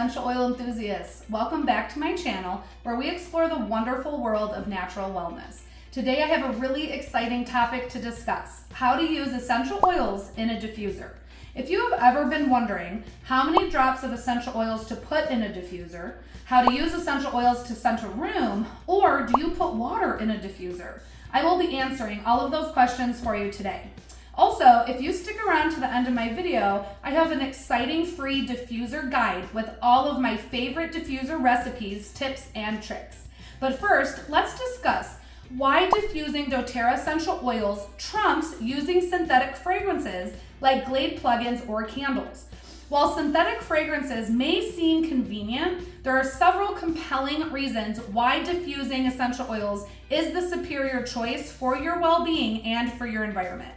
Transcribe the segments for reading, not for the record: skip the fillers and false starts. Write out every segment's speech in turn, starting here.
essential oil enthusiasts. Welcome back to my channel where we explore the wonderful world of natural wellness. Today I have a really exciting topic to discuss: how to use essential oils in a diffuser. If you have ever been wondering how many drops of essential oils to put in a diffuser, how to use essential oils to scent a room, or do you put water in a diffuser, I will be answering all of those questions for you today. Also, if you stick around to the end of my video, I have an exciting free diffuser guide with all of my favorite diffuser recipes, tips, and tricks. But first, let's discuss why diffusing doTERRA essential oils trumps using synthetic fragrances like Glade plugins or candles. While synthetic fragrances may seem convenient, there are several compelling reasons why diffusing essential oils is the superior choice for your well-being and for your environment.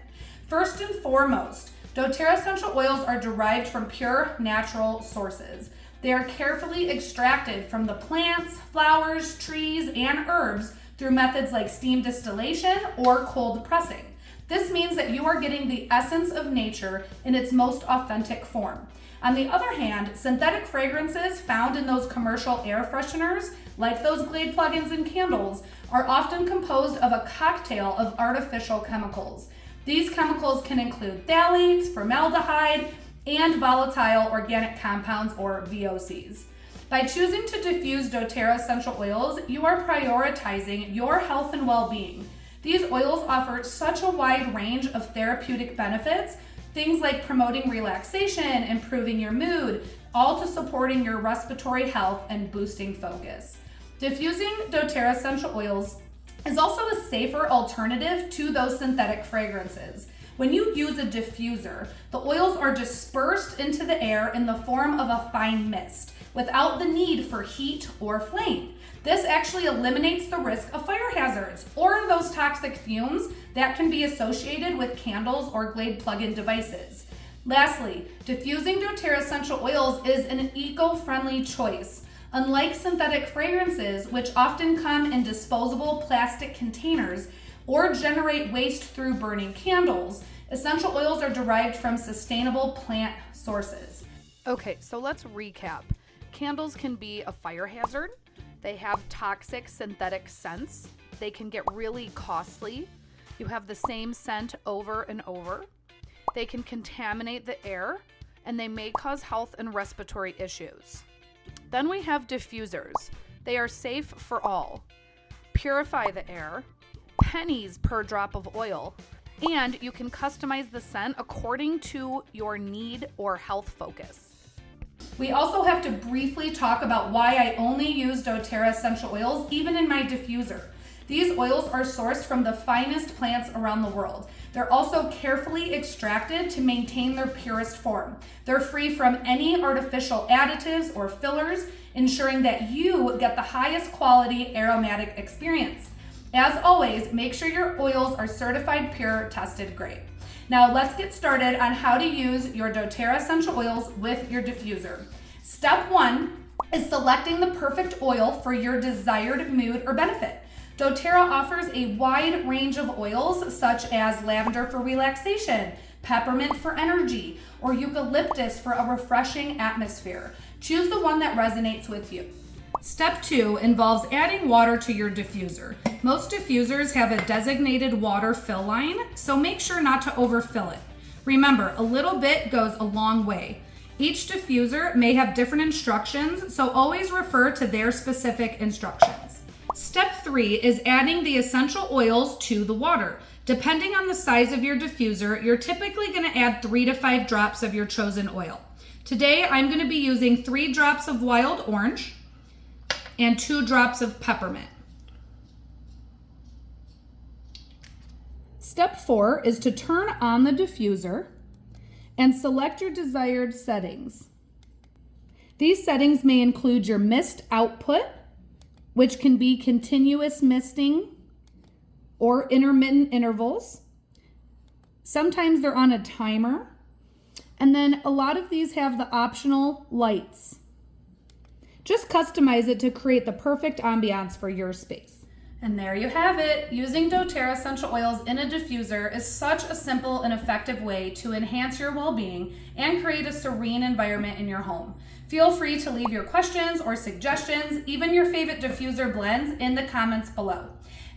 First and foremost, doTERRA essential oils are derived from pure natural sources. They are carefully extracted from the plants, flowers, trees, and herbs through methods like steam distillation or cold pressing. This means that you are getting the essence of nature in its most authentic form. On the other hand, synthetic fragrances found in those commercial air fresheners, like those Glade plugins and candles, are often composed of a cocktail of artificial chemicals. These chemicals can include phthalates, formaldehyde, and volatile organic compounds, or VOCs. By choosing to diffuse doTERRA essential oils, you are prioritizing your health and well-being. These oils offer such a wide range of therapeutic benefits, things like promoting relaxation, improving your mood, all to supporting your respiratory health and boosting focus. Diffusing doTERRA essential oils is also a safer alternative to those synthetic fragrances. When you use a diffuser, the oils are dispersed into the air in the form of a fine mist without the need for heat or flame. This actually eliminates the risk of fire hazards or those toxic fumes that can be associated with candles or Glade plug-in devices. Lastly, diffusing doTERRA essential oils is an eco-friendly choice. Unlike synthetic fragrances, which often come in disposable plastic containers or generate waste through burning candles, essential oils are derived from sustainable plant sources. Okay, so let's recap. Candles can be a fire hazard. They have toxic synthetic scents. They can get really costly. You have the same scent over and over. They can contaminate the air, and they may cause health and respiratory issues. Then we have diffusers. They are safe for all. Purify the air, pennies per drop of oil, and you can customize the scent according to your need or health focus. We also have to briefly talk about why I only use doTERRA essential oils even in my diffuser. These oils are sourced from the finest plants around the world. They're also carefully extracted to maintain their purest form. They're free from any artificial additives or fillers, ensuring that you get the highest quality aromatic experience. As always, make sure your oils are certified pure, tested grade. Now let's get started on how to use your doTERRA essential oils with your diffuser. Step 1 is selecting the perfect oil for your desired mood or benefit. doTERRA offers a wide range of oils such as lavender for relaxation, peppermint for energy, or eucalyptus for a refreshing atmosphere. Choose the one that resonates with you. Step 2 involves adding water to your diffuser. Most diffusers have a designated water fill line, so make sure not to overfill it. Remember, a little bit goes a long way. Each diffuser may have different instructions, so always refer to their specific instructions. Step 3 is adding the essential oils to the water. Depending on the size of your diffuser, you're typically going to add 3 to 5 drops of your chosen oil. Today, I'm going to be using 3 drops of wild orange and 2 drops of peppermint. Step 4 is to turn on the diffuser and select your desired settings. These settings may include your mist output, which can be continuous misting or intermittent intervals. Sometimes they're on a timer. And then a lot of these have the optional lights. Just customize it to create the perfect ambiance for your space. And there you have it. Using doTERRA essential oils in a diffuser is such a simple and effective way to enhance your well-being and create a serene environment in your home. Feel free to leave your questions or suggestions, even your favorite diffuser blends, in the comments below.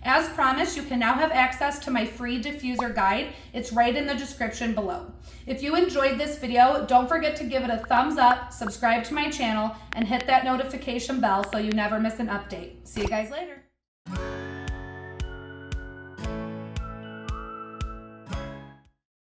As promised, you can now have access to my free diffuser guide. It's right in the description below. If you enjoyed this video, don't forget to give it a thumbs up, subscribe to my channel, and hit that notification bell so you never miss an update. See you guys later.